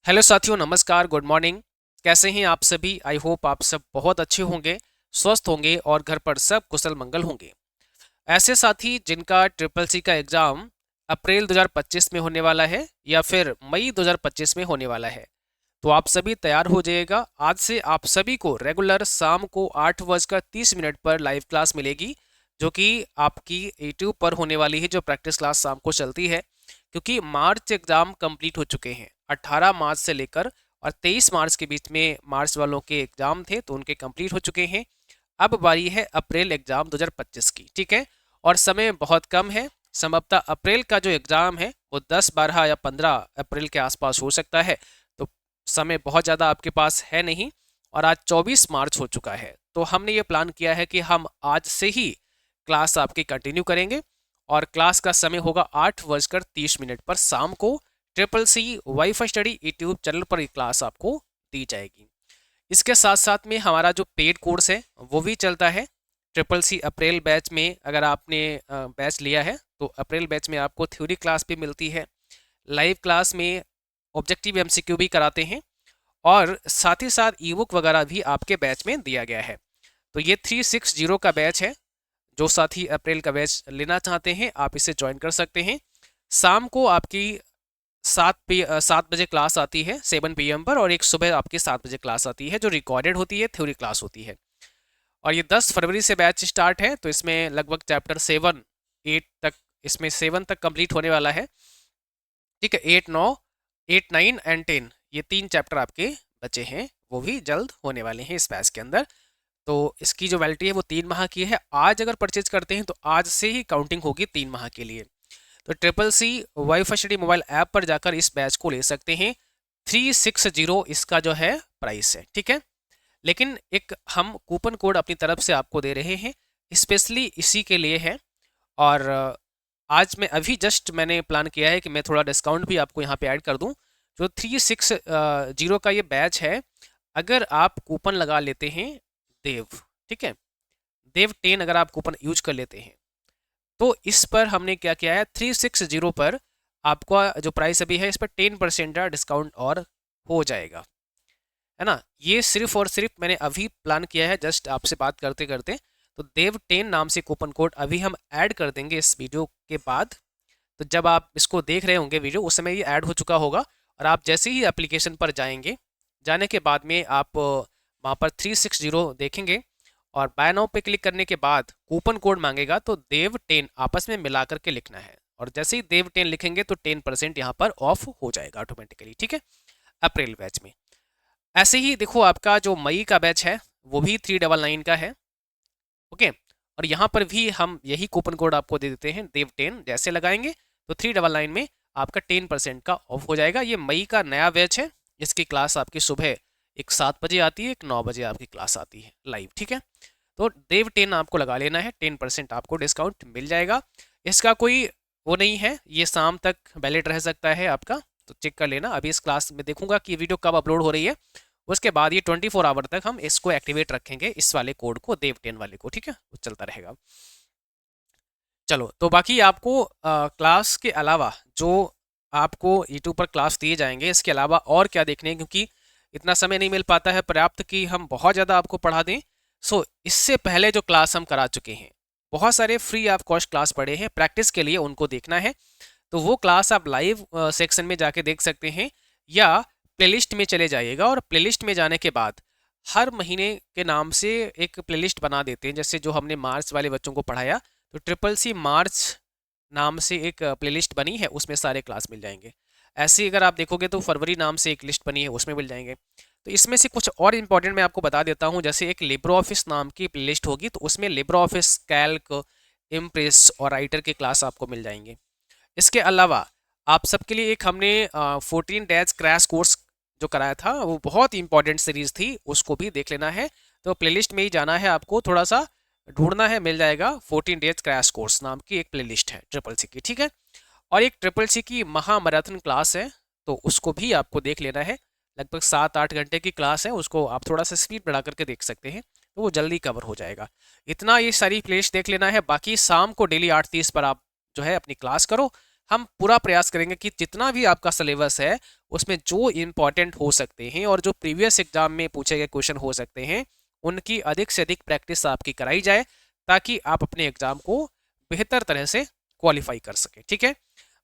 Hello साथियों, नमस्कार, good morning. कैसे हैं आप सभी? आई होप आप सब बहुत अच्छे होंगे, स्वस्थ होंगे और घर पर सब कुशल मंगल होंगे। ऐसे साथी जिनका ट्रिपल सी का एग्ज़ाम अप्रैल 2025 में होने वाला है या फिर मई 2025 में होने वाला है, तो आप सभी तैयार हो जाइएगा। आज से आप सभी को रेगुलर शाम को 8:30 पर लाइव क्लास मिलेगी, जो कि आपकी यूट्यूब पर होने वाली है, जो प्रैक्टिस क्लास शाम को चलती है। क्योंकि मार्च एग्ज़ाम कंप्लीट हो चुके हैं, 18 मार्च से लेकर और 23 मार्च के बीच में मार्च वालों के एग्ज़ाम थे, तो उनके कंप्लीट हो चुके हैं। अब बारी है अप्रैल एग्ज़ाम 2025 की, ठीक है। और समय बहुत कम है। संभवतः अप्रैल का जो एग्ज़ाम है वो 10, 12 या 15 अप्रैल के आसपास हो सकता है। तो समय बहुत ज़्यादा आपके पास है नहीं। और आज 24 मार्च हो चुका है, तो हमने ये प्लान किया है कि हम आज से ही क्लास आपकी कंटिन्यू करेंगे। और क्लास का समय होगा 8:30 पर शाम को। Triple C wifi study YouTube channel पर ये क्लास आपको दी जाएगी। इसके साथ साथ में हमारा जो पेड कोर्स है वो भी चलता है। ट्रिपल सी अप्रैल बैच में अगर आपने बैच लिया है तो अप्रैल बैच में आपको थ्योरी क्लास भी मिलती है। लाइव क्लास में ऑब्जेक्टिव एमसीक्यू भी कराते हैं और साथ ही साथ ई बुक वगैरह भी आपके बैच में दिया गया है। तो ये 360 का बैच है। जो साथी अप्रैल का बैच लेना चाहते हैं आप इसे ज्वाइन कर सकते हैं। शाम को आपकी 7 बजे क्लास आती है 7 PM पर, और एक सुबह आपकी 7 बजे क्लास आती है जो रिकॉर्डेड होती है, थ्योरी क्लास होती है। और ये 10 फरवरी से बैच स्टार्ट है, तो इसमें लगभग चैप्टर 7 तक कंप्लीट होने वाला है। ठीक है, 8, 9 एंड 10 ये 3 चैप्टर आपके बचे हैं, वो भी जल्द होने वाले हैं इस बैच के अंदर। तो इसकी जो वैलिडिटी है वो 3 माह की है। आज अगर परचेज करते हैं तो आज से ही काउंटिंग होगी 3 माह के लिए। तो triple C wifi study mobile app पर जाकर इस बैच को ले सकते हैं। 360 इसका जो है प्राइस है, ठीक है। लेकिन एक हम कूपन कोड अपनी तरफ से आपको दे रहे हैं, स्पेशली इसी के लिए है। और आज मैं अभी जस्ट मैंने प्लान किया है कि मैं थोड़ा डिस्काउंट भी आपको यहाँ पे ऐड कर दूँ। जो 360 का ये बैच है, अगर आप कूपन लगा लेते हैं देव, ठीक है, देव 10 अगर आप कूपन यूज कर लेते हैं तो इस पर हमने क्या किया है, 360 पर आपका जो प्राइस अभी है इस पर 10% का डिस्काउंट और हो जाएगा, है ना। ये सिर्फ और सिर्फ मैंने अभी प्लान किया है जस्ट आपसे बात करते करते। तो देव 10 नाम से कूपन कोड अभी हम ऐड कर देंगे इस वीडियो के बाद। तो जब आप इसको देख रहे होंगे वीडियो, उस समय ये ऐड हो चुका होगा। और आप जैसे ही एप्लीकेशन पर जाएंगे, जाने के बाद में आप वहाँ पर 360 देखेंगे और बाय नाउ पे क्लिक करने के बाद कूपन कोड मांगेगा, तो देव 10 आपस में मिला करके लिखना है। और जैसे ही देव 10 लिखेंगे तो 10% यहाँ पर ऑफ हो जाएगा ऑटोमेटिकली, ठीक है, अप्रैल बैच में। ऐसे ही देखो, आपका जो मई का बैच है वो भी 399 का है, ओके। और यहाँ पर भी हम यही कूपन कोड आपको दे देते हैं, देव 10 जैसे लगाएंगे तो 399 में आपका 10% का ऑफ हो जाएगा। ये मई का नया बैच है, जिसकी क्लास आपकी सुबह एक 7 बजे आती है, एक 9 बजे आपकी क्लास आती है लाइव, ठीक है। तो देव 10 आपको लगा लेना है, 10% आपको डिस्काउंट मिल जाएगा। इसका कोई वो नहीं है, ये शाम तक वैलिड रह सकता है आपका, तो चेक कर लेना। अभी इस क्लास में देखूंगा कि वीडियो कब अपलोड हो रही है, उसके बाद ये 24 आवर तक हम इसको एक्टिवेट रखेंगे, इस वाले कोड को, देव 10 वाले को, ठीक है, वो चलता रहेगा। चलो, तो बाकी आपको क्लास के अलावा जो आपको यूट्यूब पर क्लास दिए जाएंगे, इसके अलावा और क्या देखने हैं, क्योंकि इतना समय नहीं मिल पाता है पर्याप्त कि हम बहुत ज़्यादा आपको पढ़ा दें। सो इससे पहले जो क्लास हम करा चुके हैं, बहुत सारे फ्री ऑफ कॉस्ट क्लास पढ़े हैं प्रैक्टिस के लिए, उनको देखना है तो वो क्लास आप लाइव सेक्शन में जाके देख सकते हैं, या प्लेलिस्ट में चले जाइएगा। और प्लेलिस्ट में जाने के बाद हर महीने के नाम से एक प्लेलिस्ट बना देते हैं, जैसे जो हमने मार्च वाले बच्चों को पढ़ाया, तो ट्रिपल सी मार्च नाम से एक प्लेलिस्ट बनी है, उसमें सारे क्लास मिल जाएंगे। ऐसे ही अगर आप देखोगे तो फरवरी नाम से एक लिस्ट बनी है, उसमें मिल जाएंगे। तो इसमें से कुछ और इंपॉर्टेंट मैं आपको बता देता हूँ। जैसे एक लिब्रो ऑफिस नाम की प्लेलिस्ट होगी, तो उसमें लिब्रो ऑफिस, कैल्क, इम्प्रेस और राइटर के क्लास आपको मिल जाएंगे। इसके अलावा आप सबके लिए एक हमने 14 डेज क्रैश कोर्स जो कराया था, वो बहुत इंपॉर्टेंट सीरीज थी, उसको भी देख लेना है। तो प्लेलिस्ट में ही जाना है आपको, थोड़ा सा ढूंढना है, मिल जाएगा। 14 डेज क्रैश कोर्स नाम की एक प्लेलिस्ट है ट्रिपल सी की, ठीक है। और एक ट्रिपल सी की महामैराथन क्लास है, तो उसको भी आपको देख लेना है। लगभग 7-8 घंटे की क्लास है, उसको आप थोड़ा सा स्पीड बढ़ा करके देख सकते हैं, तो वो जल्दी कवर हो जाएगा। इतना ये सारी प्लेलिस्ट देख लेना है। बाकी शाम को डेली 8:30 पर आप जो है अपनी क्लास करो। हम पूरा प्रयास करेंगे कि जितना भी आपका सिलेबस है उसमें जो इम्पॉर्टेंट हो सकते हैं और जो प्रीवियस एग्जाम में पूछे गए क्वेश्चन हो सकते हैं उनकी अधिक से अधिक प्रैक्टिस आपकी कराई जाए, ताकि आप अपने एग्जाम को बेहतर तरह से क्वालिफाई कर सकें। ठीक है,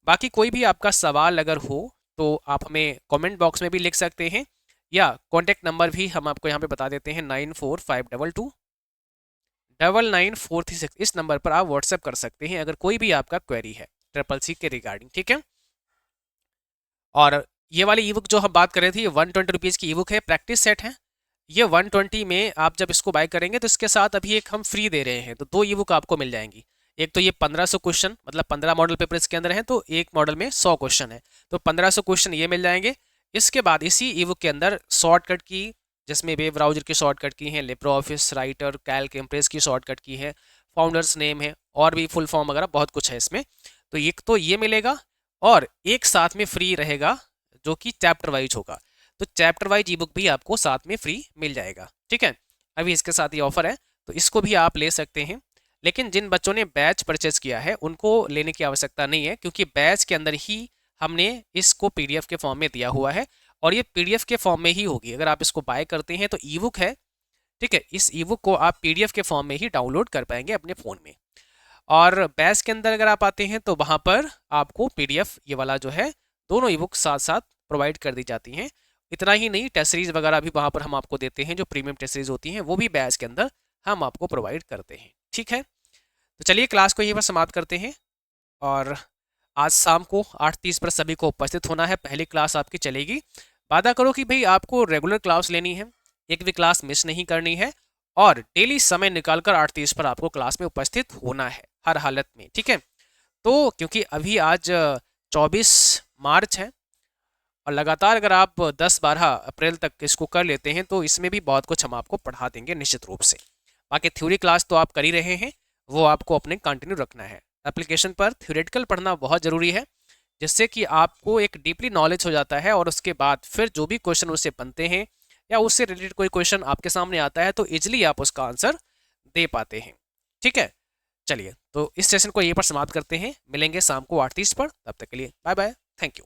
बाकी कोई भी आपका सवाल अगर हो तो आप हमें कमेंट बॉक्स में भी लिख सकते हैं, या कॉन्टैक्ट नंबर भी हम आपको यहाँ पे बता देते हैं 9452299436। इस नंबर पर आप व्हाट्सएप कर सकते हैं अगर कोई भी आपका क्वेरी है ट्रिपल सी के रिगार्डिंग। ठीक है, और ये वाली ई बुक जो हम बात कर रहे थे ये 120 रुपीज़ की ई बुक है, प्रैक्टिस सेट है। ये 120 में आप जब इसको बाय करेंगे तो इसके साथ अभी एक हम फ्री दे रहे हैं, तो 2 ई बुक आपको मिल जाएंगी। एक तो ये 1500 क्वेश्चन, मतलब 15 मॉडल पेपर इसके अंदर है, तो एक मॉडल में 100 क्वेश्चन है, तो 1500 क्वेश्चन ये मिल जाएंगे। इसके बाद इसी ई बुक के अंदर शॉर्टकट की, जिसमें वेब ब्राउजर की शॉर्टकट की है, Libre office writer, Calc, impress की शॉर्टकट की है, फाउंडर्स नेम है, और भी फुल फॉर्म वगैरह बहुत कुछ है इसमें। तो एक तो ये मिलेगा, और एक साथ में फ्री रहेगा जो कि चैप्टर वाइज होगा, तो चैप्टर वाइज ई बुक भी आपको साथ में फ्री मिल जाएगा। ठीक है, अभी इसके साथ ये ऑफर है, तो इसको भी आप ले सकते हैं। लेकिन जिन बच्चों ने बैच परचेज किया है उनको लेने की आवश्यकता नहीं है, क्योंकि बैच के अंदर ही हमने इसको पीडीएफ के फॉर्म में दिया हुआ है, और ये पीडीएफ के फॉर्म में ही होगी। अगर आप इसको बाय करते हैं तो ई बुक है, ठीक है, इस ई बुक को आप पीडीएफ के फॉर्म में ही डाउनलोड कर पाएंगे अपने फ़ोन में। और बैच के अंदर अगर आप आते हैं तो वहाँ पर आपको पीडीएफ ये वाला जो है दोनों ई बुक साथ साथ प्रोवाइड कर दी जाती हैं। इतना ही नहीं, टेस्ट सीरीज वगैरह भी वहाँ पर हम आपको देते हैं, जो प्रीमियम टेस्ट सीरीज होती हैं वो भी बैच के अंदर हम आपको प्रोवाइड करते हैं। ठीक है, तो चलिए क्लास को यहीं पर समाप्त करते हैं, और आज शाम को 8:30 पर सभी को उपस्थित होना है, पहली क्लास आपकी चलेगी। वादा करो कि भाई आपको रेगुलर क्लास लेनी है, एक भी क्लास मिस नहीं करनी है, और डेली समय निकालकर 8:30 पर आपको क्लास में उपस्थित होना है हर हालत में। ठीक है, तो क्योंकि अभी आज 24 मार्च है, और लगातार अगर आप 10-12 अप्रैल तक इसको कर लेते हैं तो इसमें भी बहुत कुछ हम आपको पढ़ा देंगे निश्चित रूप से। बाकी थ्योरी क्लास तो आप कर ही रहे हैं, वो आपको अपने कंटिन्यू रखना है। एप्लीकेशन पर थ्योरेटिकल पढ़ना बहुत ज़रूरी है, जिससे कि आपको एक डीपली नॉलेज हो जाता है, और उसके बाद फिर जो भी क्वेश्चन उससे बनते हैं या उससे रिलेटेड कोई क्वेश्चन आपके सामने आता है तो इजिली आप उसका आंसर दे पाते हैं। ठीक है, चलिए तो इस सेशन को यहीं पर समाप्त करते हैं, मिलेंगे शाम को 8:30 पर, तब तक के लिए बाय बाय, थैंक यू।